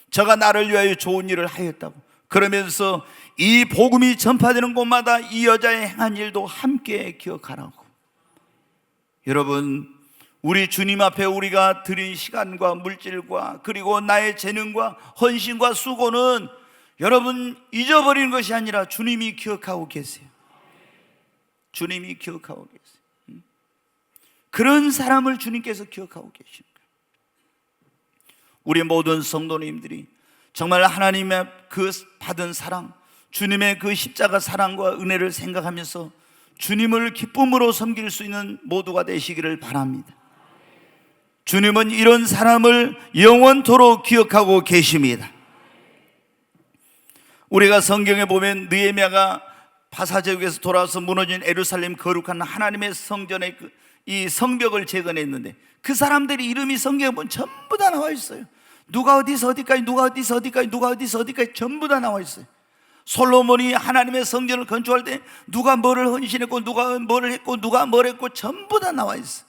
저가 나를 위하여 좋은 일을 하였다고, 그러면서 이 복음이 전파되는 곳마다 이 여자의 행한 일도 함께 기억하라고. 여러분, 우리 주님 앞에 우리가 드린 시간과 물질과 그리고 나의 재능과 헌신과 수고는 여러분 잊어버리는 것이 아니라 주님이 기억하고 계세요. 주님이 기억하고 계세요. 그런 사람을 주님께서 기억하고 계십니다. 우리 모든 성도님들이 정말 하나님의 그 받은 사랑, 주님의 그 십자가 사랑과 은혜를 생각하면서 주님을 기쁨으로 섬길 수 있는 모두가 되시기를 바랍니다. 주님은 이런 사람을 영원토록 기억하고 계십니다. 우리가 성경에 보면 느헤미야가 바사제국에서 돌아와서 무너진 예루살렘 거룩한 하나님의 성전의 이 성벽을 재건했는데 그 사람들이 이름이 성경에 보면 전부 다 나와 있어요. 누가 어디서 어디까지, 누가 어디서 어디까지, 누가 어디서 어디까지 전부 다 나와 있어요. 솔로몬이 하나님의 성전을 건축할 때 누가 뭐를 헌신했고 누가 뭐를 했고 누가 뭘 했고 전부 다 나와 있어요.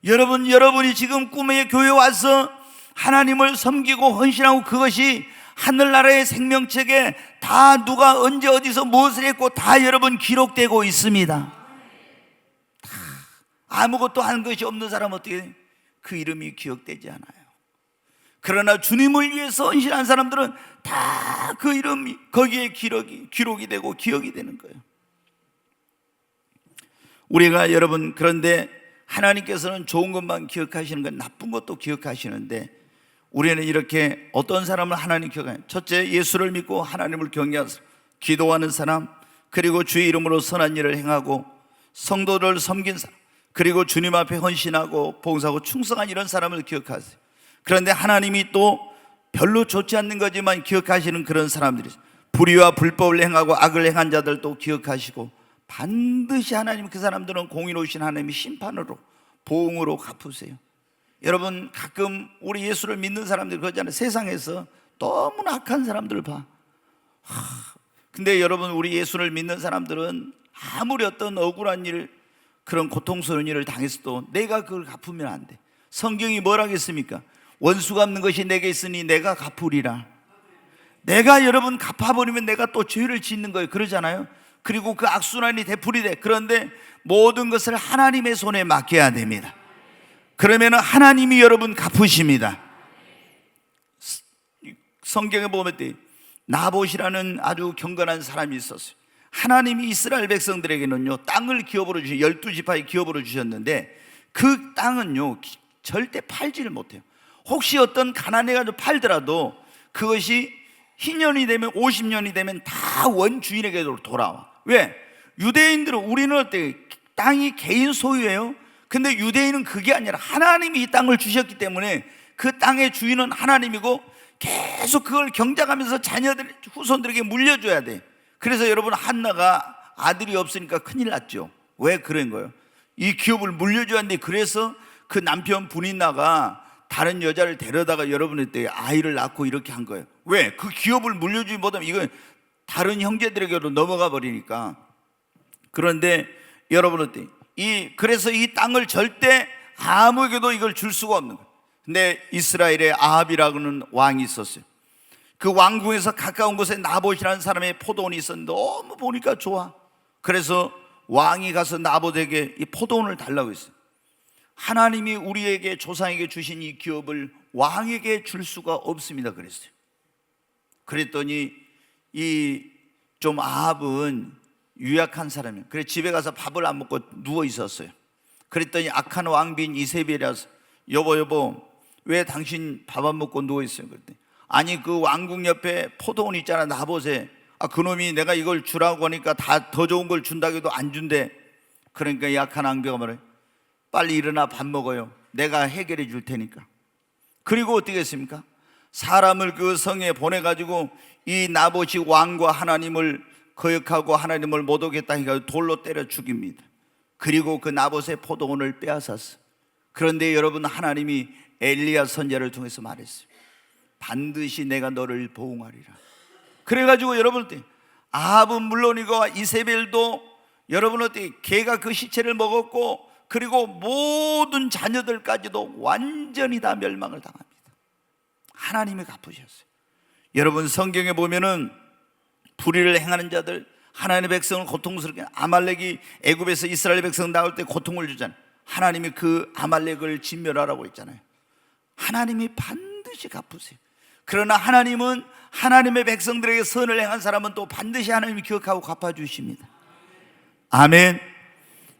여러분이 지금 꿈의 교회에 와서 하나님을 섬기고 헌신하고 그것이 하늘나라의 생명책에 다 누가 언제 어디서 무엇을 했고 다 여러분 기록되고 있습니다. 다 아무것도 한 것이 없는 사람 어떻게 그 이름이 기억되지 않아요. 그러나 주님을 위해서 헌신한 사람들은 다 그 이름이 거기에 기록이 되고 기억이 되는 거예요. 우리가 여러분 그런데 하나님께서는 좋은 것만 기억하시는 건 나쁜 것도 기억하시는데 우리는 이렇게 어떤 사람을 하나님 기억해요? 첫째, 예수를 믿고 하나님을 경외하는 사람, 기도하는 사람, 그리고 주의 이름으로 선한 일을 행하고 성도를 섬긴 사람, 그리고 주님 앞에 헌신하고 봉사하고 충성한 이런 사람을 기억하세요. 그런데 하나님이 또 별로 좋지 않는 거지만 기억하시는 그런 사람들이 있어요. 불의와 불법을 행하고 악을 행한 자들도 기억하시고 반드시 하나님 그 사람들은 공의로우신 하나님이 심판으로 보응으로 갚으세요. 여러분 가끔 우리 예수를 믿는 사람들 그러잖아요. 세상에서 너무나 악한 사람들 봐. 근데 여러분 우리 예수를 믿는 사람들은 아무리 어떤 억울한 일, 그런 고통스러운 일을 당했어도 내가 그걸 갚으면 안 돼. 성경이 뭐라고 했습니까? 원수 갚는 것이 내게 있으니 내가 갚으리라. 내가 여러분 갚아버리면 내가 또 죄를 짓는 거예요. 그러잖아요. 그리고 그 악순환이 되풀이돼. 그런데 모든 것을 하나님의 손에 맡겨야 됩니다. 그러면 하나님이 여러분 갚으십니다. 성경에 보면 나봇이라는 아주 경건한 사람이 있었어요. 하나님이 이스라엘 백성들에게는요 땅을 기업으로 12지파의 기업으로 주셨는데 그 땅은요 절대 팔지를 못해요. 혹시 어떤 가난해가 팔더라도 그것이 희년이 되면 50년이 되면 다 원주인에게로 돌아와. 왜? 유대인들은 우리는 어때요? 땅이 개인 소유예요. 근데 유대인은 그게 아니라 하나님이 이 땅을 주셨기 때문에 그 땅의 주인은 하나님이고 계속 그걸 경작하면서 자녀들 후손들에게 물려줘야 돼. 그래서 여러분 한나가 아들이 없으니까 큰일 났죠. 왜 그런 거예요? 이 기업을 물려줘야 하는데 그래서 그 남편 분인나가 다른 여자를 데려다가 여러분한테 아이를 낳고 이렇게 한 거예요. 왜? 그 기업을 물려주지 못하면 이건 다른 형제들에게로 넘어가 버리니까. 그런데 여러분한테 그래서 이 땅을 절대 아무에게도 이걸 줄 수가 없는 거예요. 근데 이스라엘에 아합이라고는 왕이 있었어요. 그 왕궁에서 가까운 곳에 나봇이라는 사람의 포도원이 있었는데 너무 보니까 좋아. 그래서 왕이 가서 나봇에게 이 포도원을 달라고 했어요. 하나님이 우리에게 조상에게 주신 이 기업을 왕에게 줄 수가 없습니다 그랬어요. 그랬더니 이 좀 아합은 유약한 사람이에요. 그래 집에 가서 밥을 안 먹고 누워 있었어요. 그랬더니 악한 왕비인 이세벨이라서 여보 왜 당신 밥 안 먹고 누워 있어요? 그랬더니 아니 그 왕궁 옆에 포도원 있잖아 나봇에 그놈이 내가 이걸 주라고 하니까 다 더 좋은 걸 준다고 해도 안 준대. 그러니까 이 악한 왕비가 말해 빨리 일어나 밥 먹어요. 내가 해결해 줄 테니까. 그리고 어떻게 했습니까? 사람을 그 성에 보내가지고 이 나봇이 왕과 하나님을 거역하고 하나님을 못 오겠다 하니까 돌로 때려 죽입니다. 그리고 그 나봇의 포도원을 빼앗았어. 그런데 여러분 하나님이 엘리야 선지자를 통해서 말했어요. 반드시 내가 너를 보응하리라. 그래가지고 여러분 어때? 아합은 물론이고 이세벨도 여러분 어때? 개가 그 시체를 먹었고, 그리고 모든 자녀들까지도 완전히 다 멸망을 당합니다. 하나님이 갚으셨어요. 여러분 성경에 보면은 불의를 행하는 자들, 하나님의 백성을 고통스럽게, 아말렉이 애굽에서 이스라엘 백성 나올 때 고통을 주잖아요. 하나님이 그 아말렉을 진멸하라고 했잖아요. 하나님이 반드시 갚으세요. 그러나 하나님은 하나님의 백성들에게 선을 행한 사람은 또 반드시 하나님이 기억하고 갚아주십니다. 아멘.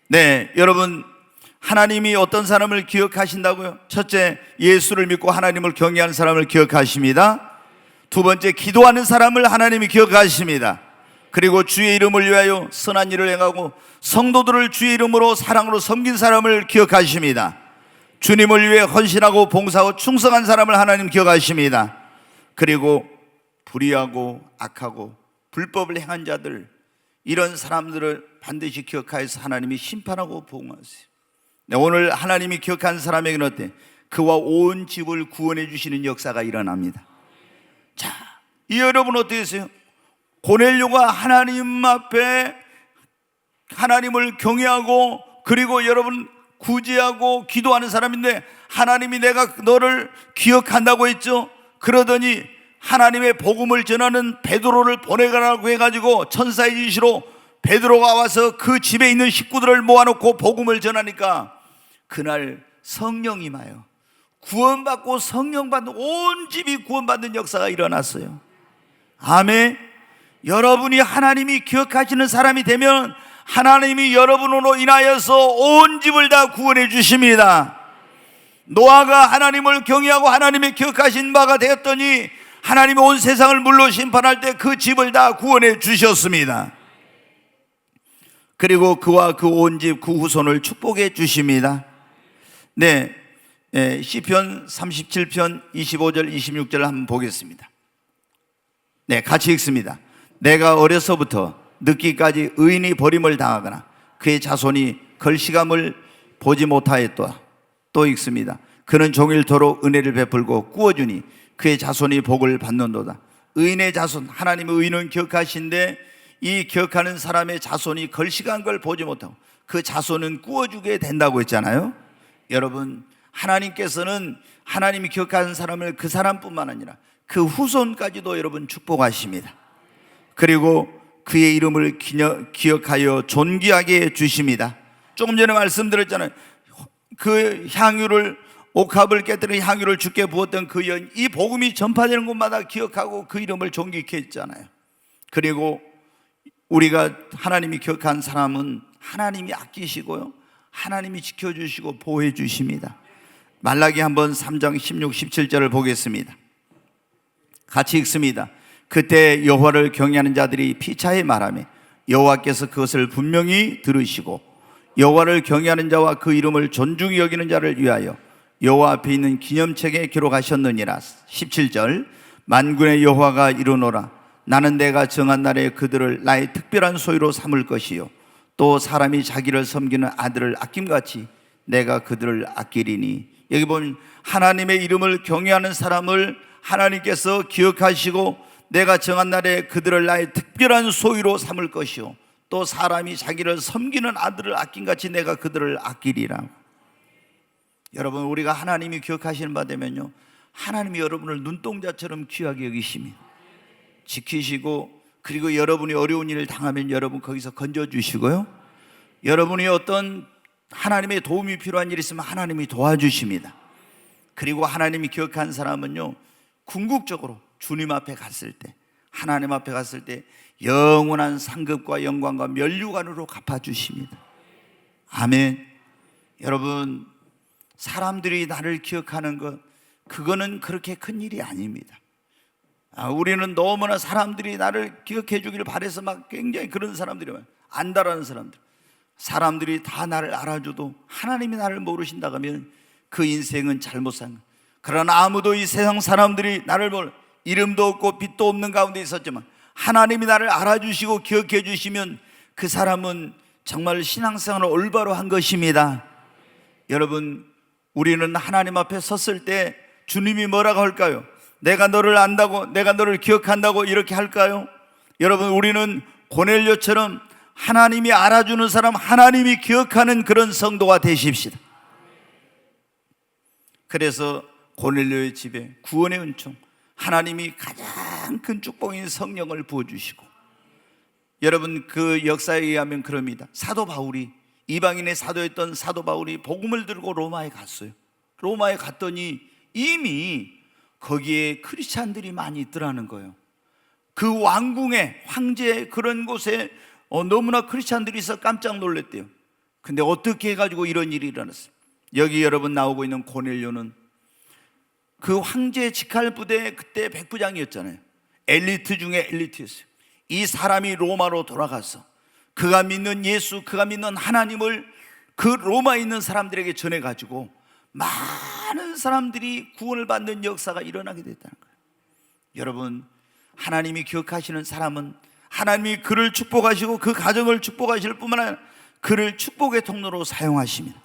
네, 여러분 하나님이 어떤 사람을 기억하신다고요? 첫째, 예수를 믿고 하나님을 경외하는 사람을 기억하십니다. 두 번째, 기도하는 사람을 하나님이 기억하십니다. 그리고 주의 이름을 위하여 선한 일을 행하고 성도들을 주의 이름으로 사랑으로 섬긴 사람을 기억하십니다. 주님을 위해 헌신하고 봉사하고 충성한 사람을 하나님 기억하십니다. 그리고 불의하고 악하고 불법을 행한 자들, 이런 사람들을 반드시 기억하여서 하나님이 심판하고 보응하세요. 네, 오늘 하나님이 기억한 사람에게는 어때? 그와 온 집을 구원해 주시는 역사가 일어납니다. 자, 이 여러분 어떠세요? 고넬료가 하나님 앞에 하나님을 경외하고 그리고 여러분 구제하고 기도하는 사람인데, 하나님이 내가 너를 기억한다고 했죠. 그러더니 하나님의 복음을 전하는 베드로를 보내가라고 해가지고 천사의 지시로 베드로가 와서 그 집에 있는 식구들을 모아놓고 복음을 전하니까 그날 성령이 임하여 구원받고 성령 받는, 온 집이 구원받는 역사가 일어났어요. 아멘. 여러분이 하나님이 기억하시는 사람이 되면 하나님이 여러분으로 인하여서 온 집을 다 구원해 주십니다. 노아가 하나님을 경외하고 하나님의 기억하신 바가 되었더니 하나님이 온 세상을 물로 심판할 때 그 집을 다 구원해 주셨습니다. 그리고 그와 그 온 집, 그 후손을 축복해 주십니다. 네, 시편 37편 25절 26절을 한번 보겠습니다. 네, 같이 읽습니다. 내가 어려서부터 늙기까지 의인이 버림을 당하거나 그의 자손이 걸시감을 보지 못하였다. 또 읽습니다. 그는 종일토록 은혜를 베풀고 꾸어주니 그의 자손이 복을 받는도다. 의인의 자손, 하나님의 의인은 기억하신데 이 기억하는 사람의 자손이 걸시간 걸 보지 못하고 그 자손은 꾸어주게 된다고 했잖아요. 여러분, 하나님께서는 하나님이 기억하는 사람을 그 사람뿐만 아니라 그 후손까지도 여러분 축복하십니다. 그리고 그의 이름을 기억하여 존귀하게 주십니다. 조금 전에 말씀드렸잖아요. 그 향유를, 옥합을 깨뜨린 향유를 주께 부었던 그 연, 이 복음이 전파되는 곳마다 기억하고 그 이름을 존귀케 했잖아요. 그리고 우리가 하나님이 기억한 사람은 하나님이 아끼시고요, 하나님이 지켜주시고 보호해 주십니다. 말라기 한번 3장 16, 17절을 보겠습니다. 같이 읽습니다. 그때 여호와를 경외하는 자들이 피차에 말하며 여호와께서 그것을 분명히 들으시고 여호와를 경외하는 자와 그 이름을 존중히 여기는 자를 위하여 여호와 앞에 있는 기념책에 기록하셨느니라. 17절, 만군의 여호와가 이르노라. 나는 내가 정한 날에 그들을 나의 특별한 소유로 삼을 것이요 또 사람이 자기를 섬기는 아들을 아낌같이 내가 그들을 아끼리니. 여기 보면 하나님의 이름을 경외하는 사람을 하나님께서 기억하시고 내가 정한 날에 그들을 나의 특별한 소유로 삼을 것이요 또 사람이 자기를 섬기는 아들을 아낌같이 내가 그들을 아끼리라. 여러분, 우리가 하나님이 기억하시는 바 되면요, 하나님이 여러분을 눈동자처럼 귀하게 여기십니다. 지키시고, 그리고 여러분이 어려운 일을 당하면 여러분 거기서 건져주시고요, 여러분이 어떤 하나님의 도움이 필요한 일이 있으면 하나님이 도와주십니다. 그리고 하나님이 기억한 사람은요, 궁극적으로 주님 앞에 갔을 때, 하나님 앞에 갔을 때 영원한 상급과 영광과 면류관으로 갚아주십니다. 아멘. 여러분, 사람들이 나를 기억하는 것, 그거는 그렇게 큰 일이 아닙니다. 우리는 너무나 사람들이 나를 기억해 주기를 바라서 막 굉장히 그런 사람들이 많아요. 안다라는 사람들, 사람들이 다 나를 알아줘도 하나님이 나를 모르신다고 하면 그 인생은 잘못 산 거예요. 그러나 아무도 이 세상 사람들이 나를 이름도 없고 빛도 없는 가운데 있었지만 하나님이 나를 알아주시고 기억해 주시면 그 사람은 정말 신앙생활을 올바로 한 것입니다. 여러분, 우리는 하나님 앞에 섰을 때 주님이 뭐라고 할까요? 내가 너를 안다고, 내가 너를 기억한다고 이렇게 할까요? 여러분, 우리는 고넬료처럼 하나님이 알아주는 사람, 하나님이 기억하는 그런 성도가 되십시다. 그래서 고넬료의 집에 구원의 은총, 하나님이 가장 큰 축복인 성령을 부어주시고, 여러분, 그 역사에 의하면 그럽니다. 사도 바울이, 이방인의 사도였던 사도 바울이 복음을 들고 로마에 갔어요. 로마에 갔더니 이미 거기에 크리스찬들이 많이 있더라는 거예요. 그 왕궁에, 황제 그런 곳에 너무나 크리스찬들이 있어 깜짝 놀랐대요. 근데 어떻게 해가지고 이런 일이 일어났어요? 여기 여러분 나오고 있는 고넬료는 그 황제 직할 부대 그때 백부장이었잖아요. 엘리트 중에 엘리트였어요. 이 사람이 로마로 돌아가서 그가 믿는 예수, 그가 믿는 하나님을 그 로마에 있는 사람들에게 전해가지고 많은 사람들이 구원을 받는 역사가 일어나게 됐다는 거예요. 여러분, 하나님이 기억하시는 사람은 하나님이 그를 축복하시고 그 가정을 축복하실 뿐만 아니라 그를 축복의 통로로 사용하십니다.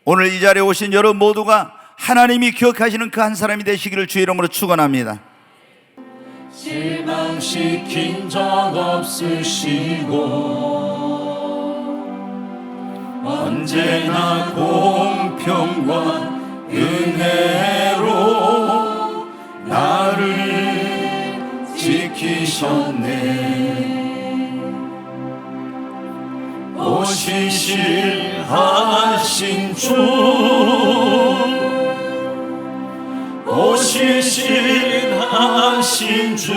오늘 이 자리에 오신 여러분 모두가 하나님이 기억하시는 그 한 사람이 되시기를 주의 이름으로 축원합니다. 실망시킨 적 없으시고 언제나 공평과 은혜로 나를 지키셨네. 오시실하신 주, 오시실하신 주,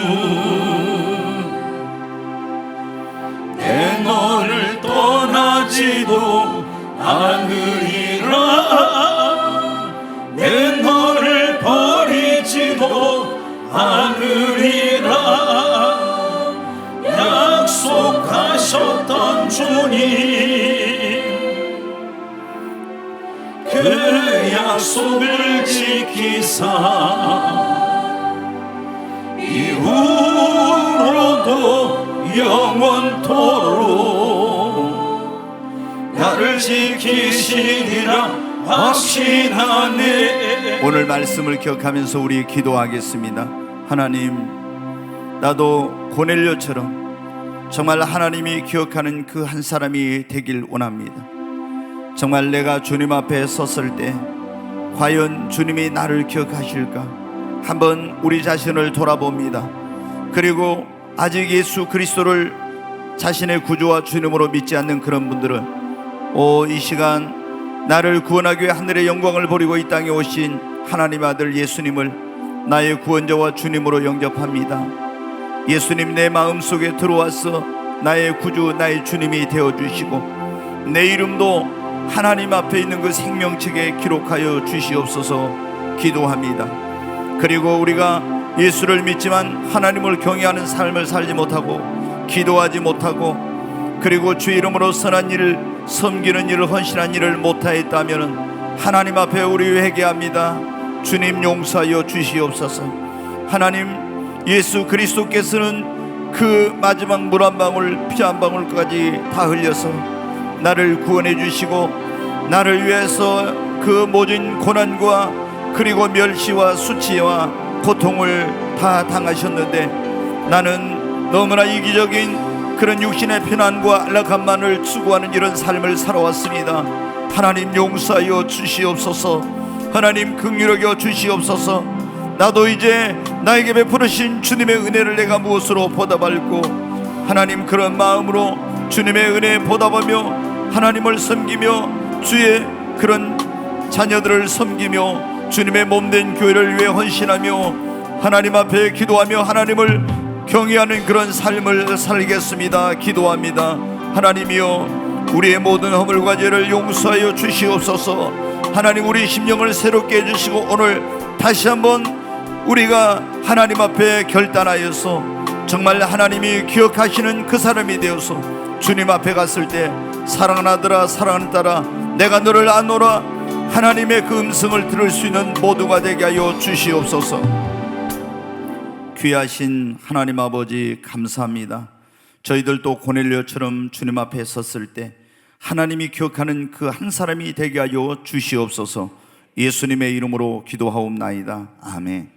내 너를 떠나지도 않으리라, 내 너를 버리지도 않으리라. 약속하셨던 주님, 그 약속을 지키사 이후로도 영원토록 나를 지키시리라 확신하네. 오늘 말씀을 기억하면서 우리 기도하겠습니다. 하나님, 나도 고넬료처럼 정말 하나님이 기억하는 그 한 사람이 되길 원합니다. 정말 내가 주님 앞에 섰을 때 과연 주님이 나를 기억하실까? 한번 우리 자신을 돌아봅니다. 그리고 아직 예수 그리스도를 자신의 구주와 주님으로 믿지 않는 그런 분들은 이 시간 나를 구원하기 위해 하늘의 영광을 버리고 이 땅에 오신 하나님의 아들 예수님을 나의 구원자와 주님으로 영접합니다. 예수님, 내 마음속에 들어와서 나의 구주, 나의 주님이 되어주시고 내 이름도 하나님 앞에 있는 그 생명책에 기록하여 주시옵소서 기도합니다. 그리고 우리가 예수를 믿지만 하나님을 경외하는 삶을 살지 못하고 기도하지 못하고 그리고 주 이름으로 선한 일을 섬기는 일을 헌신한 일을 못하였다면 하나님 앞에 우리 회개합니다. 주님, 용서하여 주시옵소서. 하나님, 예수 그리스도께서는 그 마지막 물 한 방울, 피 한 방울까지 다 흘려서 나를 구원해 주시고 나를 위해서 그 모든 고난과 그리고 멸시와 수치와 고통을 다 당하셨는데 나는 너무나 이기적인 그런 육신의 편안과 안락함만을 추구하는 이런 삶을 살아왔습니다. 하나님, 용서하여 주시옵소서. 하나님, 긍휼히 여겨 주시옵소서. 나도 이제 나에게 베푸르신 주님의 은혜를 내가 무엇으로 보답할고 하나님, 그런 마음으로 주님의 은혜에 보답하며 하나님을 섬기며 주의 그런 자녀들을 섬기며 주님의 몸된 교회를 위해 헌신하며 하나님 앞에 기도하며 하나님을 경외하는 그런 삶을 살겠습니다. 기도합니다. 하나님이여, 우리의 모든 허물과 죄를 용서하여 주시옵소서. 하나님, 우리 심령을 새롭게 해주시고 오늘 다시 한번 우리가 하나님 앞에 결단하여서 정말 하나님이 기억하시는 그 사람이 되어서 주님 앞에 갔을 때 사랑하는 아들아, 사랑하는 딸아, 내가 너를 아노라 하나님의 그 음성을 들을 수 있는 모두가 되게 하여 주시옵소서. 귀하신 하나님 아버지, 감사합니다. 저희들도 고넬료처럼 주님 앞에 섰을 때 하나님이 기억하는 그 한 사람이 되게 하여 주시옵소서. 예수님의 이름으로 기도하옵나이다. 아멘.